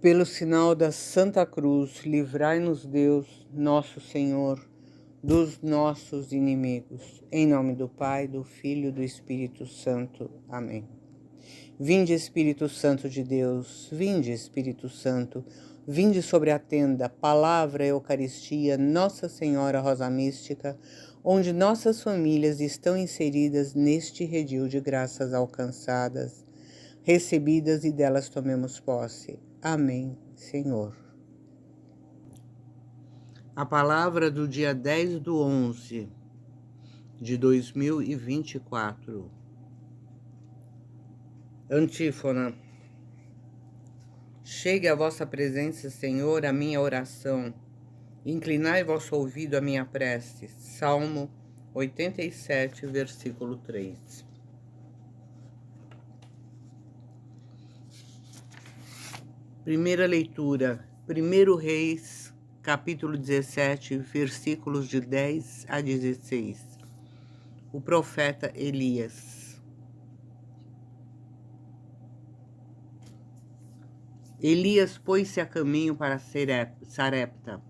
Pelo sinal da Santa Cruz, livrai-nos Deus, nosso Senhor, dos nossos inimigos. Em nome do Pai, do Filho e do Espírito Santo. Amém. Vinde, Espírito Santo de Deus, vinde, Espírito Santo, vinde sobre a tenda, palavra, Eucaristia, Nossa Senhora Rosa Mística, onde nossas famílias estão inseridas neste redil de graças alcançadas, recebidas e delas tomemos posse. Amém, Senhor. A palavra do dia 10/11 de 2024. Antífona. Chegue à vossa presença, Senhor, a minha oração. Inclinai vosso ouvido à minha prece. Salmo 87, versículo 3. Primeira leitura, 1 Reis, capítulo 17, versículos de 10 a 16. O profeta Elias. Elias pôs-se a caminho para Sarepta.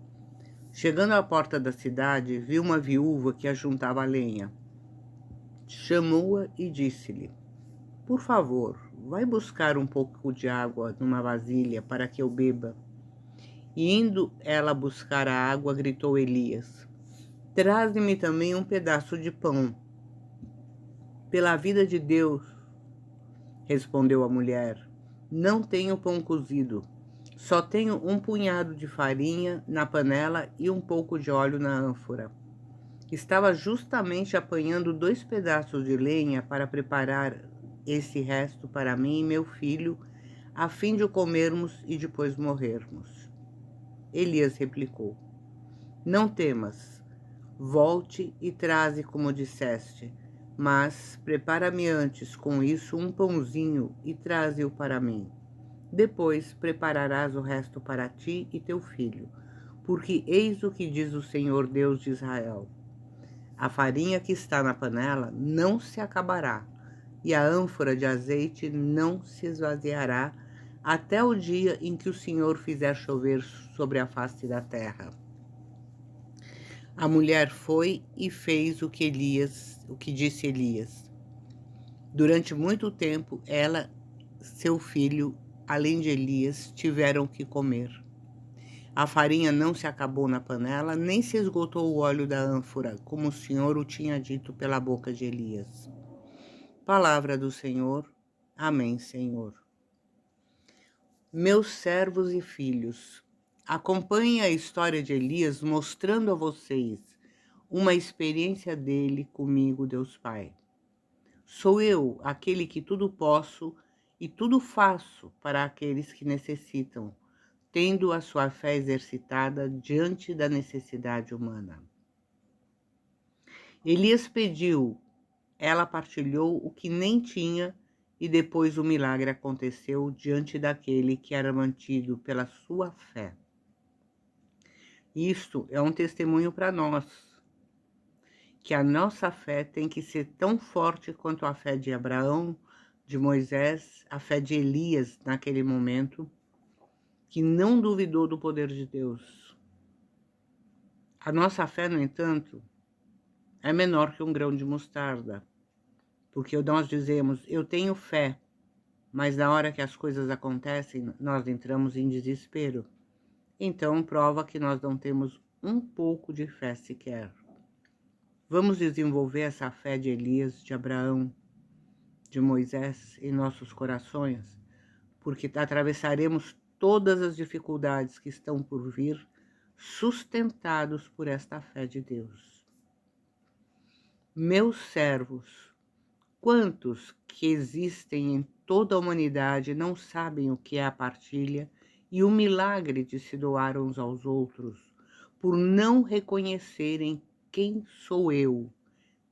Chegando à porta da cidade, viu uma viúva que ajuntava lenha. Chamou-a e disse-lhe: Por favor, vai buscar um pouco de água numa vasilha para que eu beba. E indo ela buscar a água, gritou Elias: Traze-me também um pedaço de pão. Pela vida de Deus, respondeu a mulher, não tenho pão cozido. Só tenho um punhado de farinha na panela e um pouco de óleo na ânfora. Estava justamente apanhando 2 pedaços de lenha para preparar esse resto para mim e meu filho, a fim de o comermos e depois morrermos. Elias replicou: Não temas, volte e traze como disseste, mas prepara-me antes com isso um pãozinho e traze-o para mim. Depois prepararás o resto para ti e teu filho, porque eis o que diz o Senhor Deus de Israel: a farinha que está na panela não se acabará, e a ânfora de azeite não se esvaziará, até o dia em que o Senhor fizer chover sobre a face da terra. A mulher foi e fez o que disse Elias. Durante muito tempo, ela, seu filho, além de Elias, tiveram que comer. A farinha não se acabou na panela, nem se esgotou o óleo da ânfora, como o Senhor o tinha dito pela boca de Elias. Palavra do Senhor. Amém, Senhor. Meus servos e filhos, acompanhem a história de Elias mostrando a vocês uma experiência dele comigo, Deus Pai. Sou eu, aquele que tudo posso e tudo faço para aqueles que necessitam, tendo a sua fé exercitada diante da necessidade humana. Elias pediu, ela partilhou o que nem tinha e depois o milagre aconteceu diante daquele que era mantido pela sua fé. Isto é um testemunho para nós, que a nossa fé tem que ser tão forte quanto a fé de Abraão, de Moisés, a fé de Elias naquele momento, que não duvidou do poder de Deus. A nossa fé, no entanto, é menor que um grão de mostarda, porque nós dizemos, eu tenho fé, mas na hora que as coisas acontecem, nós entramos em desespero. Então, prova que nós não temos um pouco de fé sequer. Vamos desenvolver essa fé de Elias, de Abraão, de Moisés em nossos corações, porque atravessaremos todas as dificuldades que estão por vir, sustentados por esta fé de Deus. Meus servos, quantos que existem em toda a humanidade não sabem o que é a partilha e o milagre de se doar uns aos outros, por não reconhecerem quem sou eu,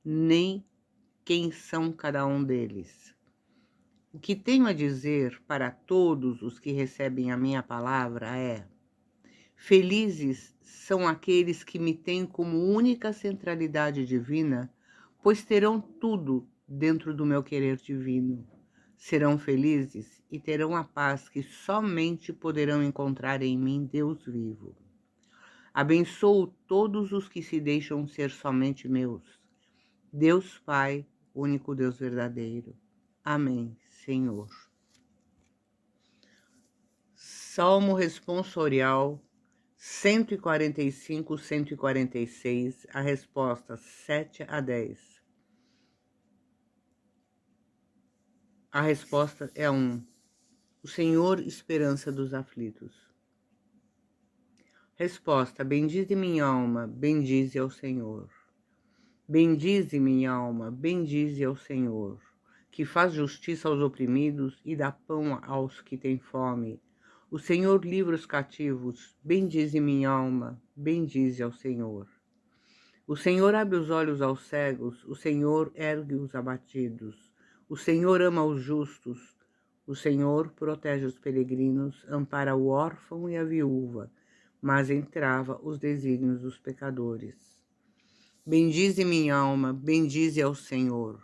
nem quem são cada um deles. O que tenho a dizer para todos os que recebem a minha palavra é: felizes são aqueles que me têm como única centralidade divina, pois terão tudo dentro do meu querer divino. serão felizes e terão a paz que somente poderão encontrar em mim, Deus vivo. Abençoo todos os que se deixam ser somente meus. Deus Pai, único Deus verdadeiro. Amém, Senhor. Salmo responsorial 145, 146, a resposta 7 a 10. A resposta é 1. O Senhor, esperança dos aflitos. Resposta: bendize minha alma, bendize ao Senhor. Bendize minha alma, bendize ao Senhor, que faz justiça aos oprimidos e dá pão aos que têm fome. O Senhor livra os cativos, bendize minha alma, bendize ao Senhor. O Senhor abre os olhos aos cegos, o Senhor ergue os abatidos. O Senhor ama os justos, o Senhor protege os peregrinos, ampara o órfão e a viúva, mas entrava os desígnios dos pecadores. Bendize minha alma, bendize ao Senhor.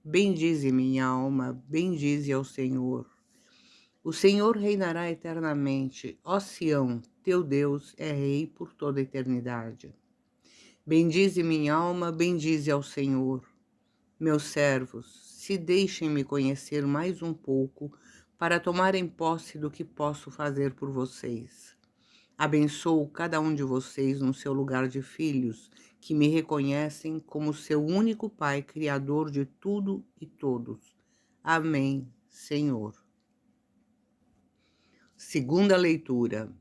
Bendize minha alma, bendize ao Senhor. O Senhor reinará eternamente. Ó Sião, teu Deus é rei por toda a eternidade. Bendize minha alma, bendize ao Senhor. Meus servos, se deixem-me conhecer mais um pouco para tomarem posse do que posso fazer por vocês. Abençoo cada um de vocês no seu lugar de filhos, que me reconhecem como seu único Pai, Criador de tudo e todos. Amém, Senhor. Segunda leitura.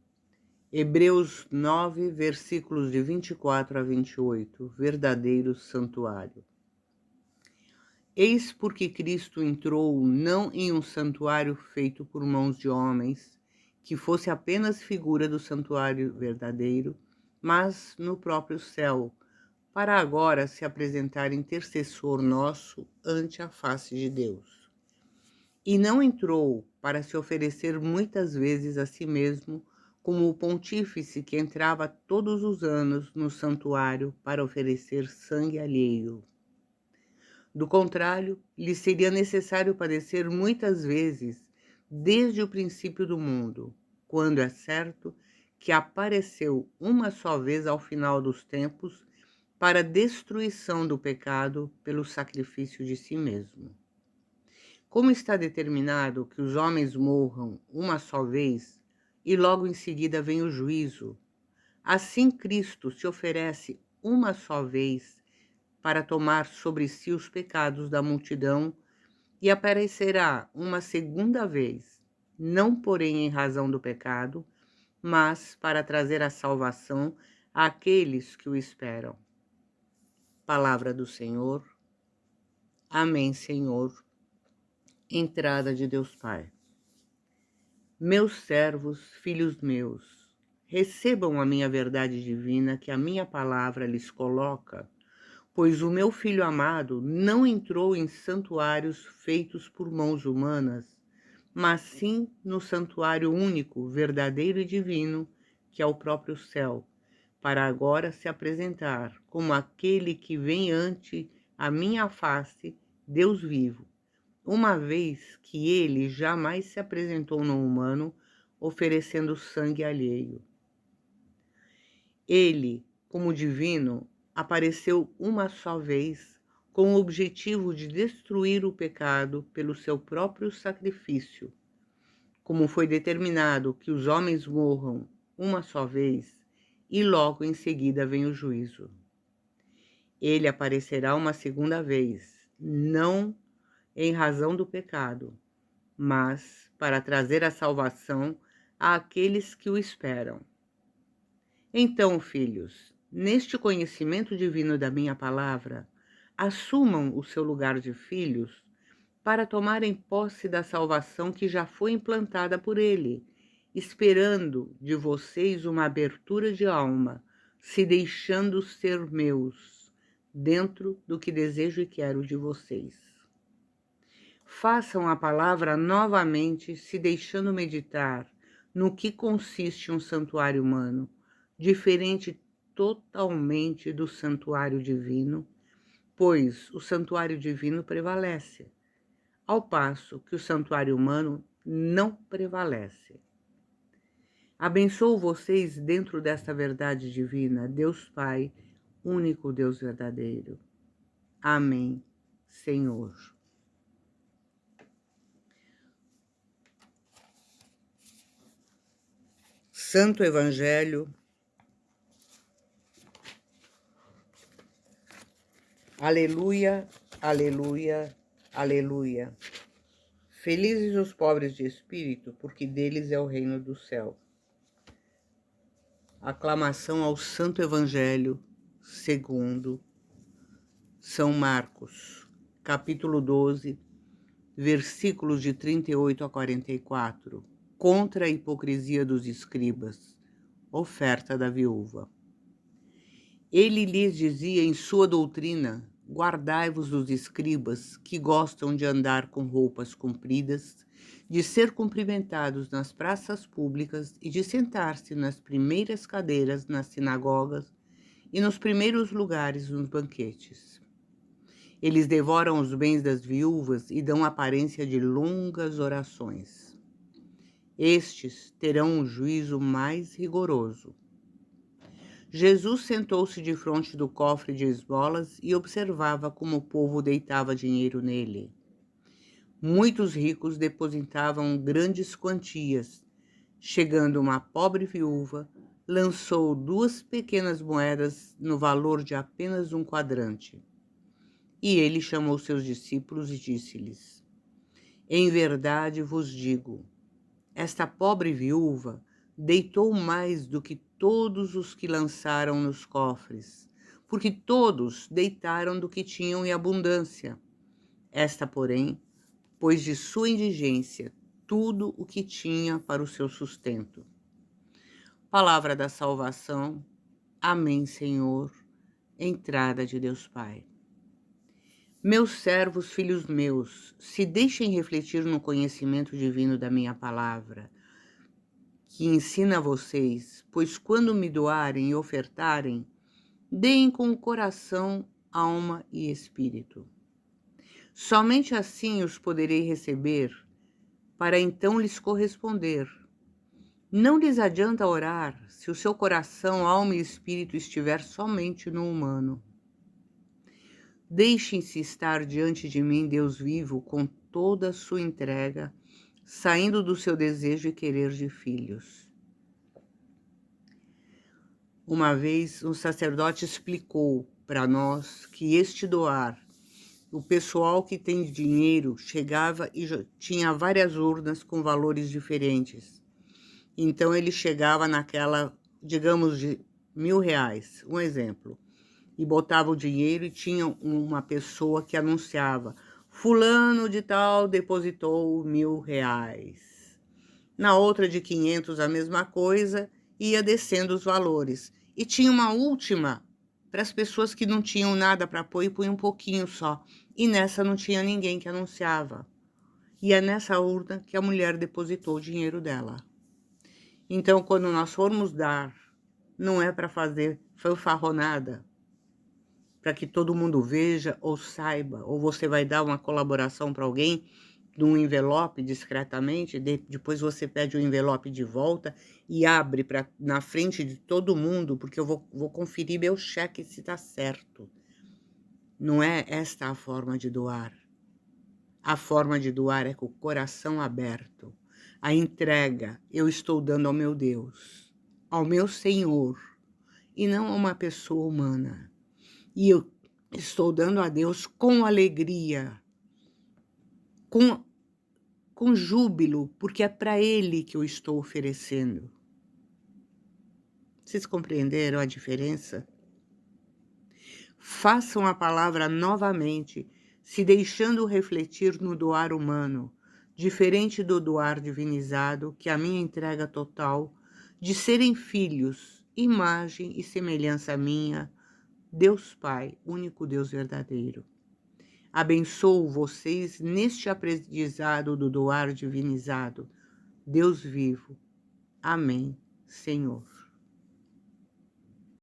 Hebreus 9, versículos de 24 a 28, verdadeiro santuário. Eis porque Cristo entrou não em um santuário feito por mãos de homens, que fosse apenas figura do santuário verdadeiro, mas no próprio céu, para agora se apresentar intercessor nosso ante a face de Deus. E não entrou para se oferecer muitas vezes a si mesmo, como o pontífice que entrava todos os anos no santuário para oferecer sangue alheio. Do contrário, lhe seria necessário padecer muitas vezes, desde o princípio do mundo, quando é certo que apareceu uma só vez ao final dos tempos para a destruição do pecado pelo sacrifício de si mesmo. Como está determinado que os homens morram uma só vez e logo em seguida vem o juízo, assim Cristo se oferece uma só vez para tomar sobre si os pecados da multidão e aparecerá uma segunda vez, não porém em razão do pecado, mas para trazer a salvação àqueles que o esperam. Palavra do Senhor. Amém, Senhor. Entrada de Deus Pai. Meus servos, filhos meus, recebam a minha verdade divina que a minha palavra lhes coloca, pois o meu Filho amado não entrou em santuários feitos por mãos humanas, mas sim no santuário único, verdadeiro e divino, que é o próprio céu, para agora se apresentar como aquele que vem ante a minha face, Deus vivo, uma vez que ele jamais se apresentou no humano, oferecendo sangue alheio. Ele, como divino, apareceu uma só vez com o objetivo de destruir o pecado pelo seu próprio sacrifício. Como foi determinado que os homens morram uma só vez e logo em seguida vem o juízo. Ele aparecerá uma segunda vez, não em razão do pecado, mas para trazer a salvação àqueles que o esperam. Então, filhos, neste conhecimento divino da minha palavra, assumam o seu lugar de filhos para tomarem posse da salvação que já foi implantada por ele, esperando de vocês uma abertura de alma, se deixando ser meus, dentro do que desejo e quero de vocês. Façam a palavra novamente, se deixando meditar no que consiste um santuário humano, diferente totalmente do santuário divino, pois o santuário divino prevalece. ao passo que o santuário humano não prevalece. Abençoo vocês dentro desta verdade divina, Deus Pai, único Deus verdadeiro. Amém, Senhor. Santo Evangelho. Aleluia, aleluia, aleluia. Felizes os pobres de espírito, porque deles é o reino do céu. Aclamação ao Santo Evangelho segundo São Marcos, capítulo 12, versículos de 38 a 44. Contra a hipocrisia dos escribas, oferta da viúva. Ele lhes dizia em sua doutrina: guardai-vos dos escribas que gostam de andar com roupas compridas, de ser cumprimentados nas praças públicas e de sentar-se nas primeiras cadeiras nas sinagogas e nos primeiros lugares nos banquetes. Eles devoram os bens das viúvas e dão aparência de longas orações. Estes terão um juízo mais rigoroso. Jesus sentou-se defronte do cofre de esmolas e observava como o povo deitava dinheiro nele. Muitos ricos depositavam grandes quantias. Chegando uma pobre viúva, lançou 2 pequenas moedas no valor de apenas 1 quadrante. E ele chamou seus discípulos e disse-lhes: em verdade vos digo, esta pobre viúva deitou mais do que todos os que lançaram nos cofres, porque todos deitaram do que tinham em abundância. Esta, porém, pôs de sua indigência tudo o que tinha para o seu sustento. Palavra da salvação. Amém, Senhor. Entrada de Deus Pai. Meus servos, filhos meus, se deixem refletir no conhecimento divino da minha palavra, que ensina a vocês, pois quando me doarem e ofertarem, deem com o coração, alma e espírito. Somente assim os poderei receber, para então lhes corresponder. Não lhes adianta orar se o seu coração, alma e espírito estiver somente no humano. Deixem-se estar diante de mim, Deus vivo, com toda a sua entrega, saindo do seu desejo e querer de filhos. Uma vez, um sacerdote explicou para nós que este doar, o pessoal que tem dinheiro chegava e tinha várias urnas com valores diferentes. Então, ele chegava naquela, digamos, de R$1.000, um exemplo, e botava o dinheiro e tinha uma pessoa que anunciava: fulano de tal depositou R$1.000. Na outra de 500 a mesma coisa, ia descendo os valores. E tinha uma última para as pessoas que não tinham nada para pôr e põe um pouquinho só. E nessa não tinha ninguém que anunciava. E é nessa urna que a mulher depositou o dinheiro dela. Então, quando nós formos dar, não é para fazer fanfarronada, para que todo mundo veja ou saiba, ou você vai dar uma colaboração para alguém num envelope discretamente, depois você pede o envelope de volta e abre na frente de todo mundo, porque eu vou conferir meu cheque se está certo. Não é esta a forma de doar. A forma de doar é com o coração aberto. A entrega eu estou dando ao meu Deus, ao meu Senhor, e não a uma pessoa humana. E eu estou dando a Deus com alegria, com júbilo, porque é para Ele que eu estou oferecendo. Vocês compreenderam a diferença? Façam a palavra novamente, se deixando refletir no doar humano, diferente do doar divinizado, que é a minha entrega total, de serem filhos, imagem e semelhança minha, Deus Pai, único Deus verdadeiro. Abençoo vocês neste aprendizado do doar divinizado, Deus vivo. Amém, Senhor.